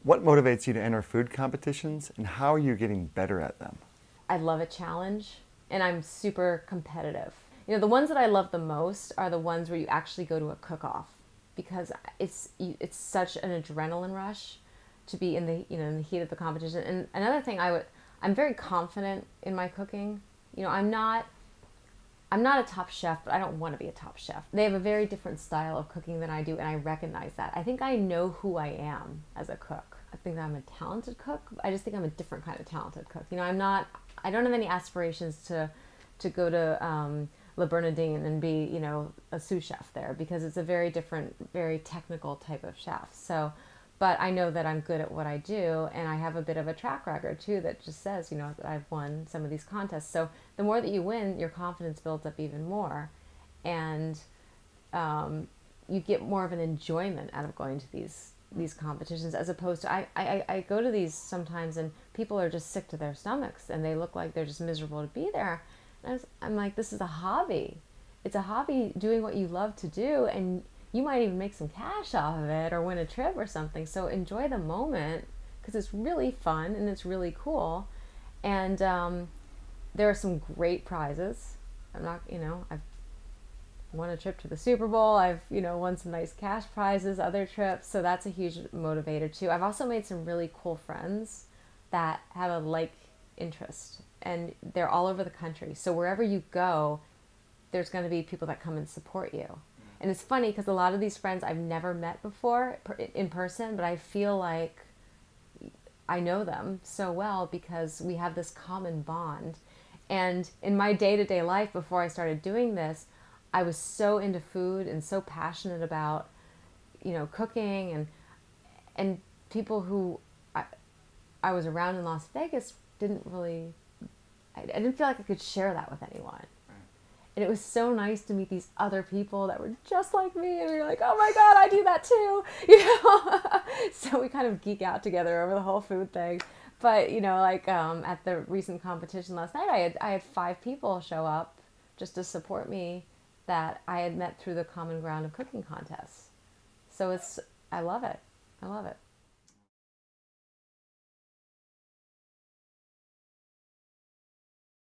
What motivates you to enter food competitions, and how are you getting better at them? I love a challenge, and I'm super competitive. You know, the ones that I love the most are the ones where you actually go to a cook-off, because it's such an adrenaline rush to be in the, in the heat of the competition. And another thing, I'm very confident in my cooking. You know, I'm not a top chef, but I don't want to be a top chef. They have a very different style of cooking than I do, and I recognize that. I think I know who I am as a cook. I think I'm a talented cook. I just think I'm a different kind of talented cook. You know, I don't have any aspirations to go to Le Bernardin and be, a sous chef there, because it's a very different, very technical type of chef. So, but I know that I'm good at what I do, and I have a bit of a track record too that just says, that I've won some of these contests. So the more that you win, your confidence builds up even more, and you get more of an enjoyment out of going to these competitions, as opposed to I go to these sometimes and people are just sick to their stomachs and they look like they're just miserable to be there. And I'm like, this is a hobby. It's a hobby, doing what you love to do, and you might even make some cash off of it or win a trip or something. So enjoy the moment, because it's really fun and it's really cool. And there are some great prizes. I've won a trip to the Super Bowl. I've, won some nice cash prizes, other trips. So that's a huge motivator too. I've also made some really cool friends that have a like interest, and they're all over the country. So wherever you go, there's going to be people that come and support you. And it's funny because a lot of these friends I've never met before in person, but I feel like I know them so well because we have this common bond. And in my day-to-day life before I started doing this, I was so into food and so passionate about, cooking, and people who I was around in Las Vegas didn't really, I didn't feel like I could share that with anyone. And it was so nice to meet these other people that were just like me, and we were like, oh my God, I do that too, So we kind of geek out together over the whole food thing. But, at the recent competition last night, I had 5 people show up just to support me that I had met through the common ground of cooking contests. So I love it. I love it.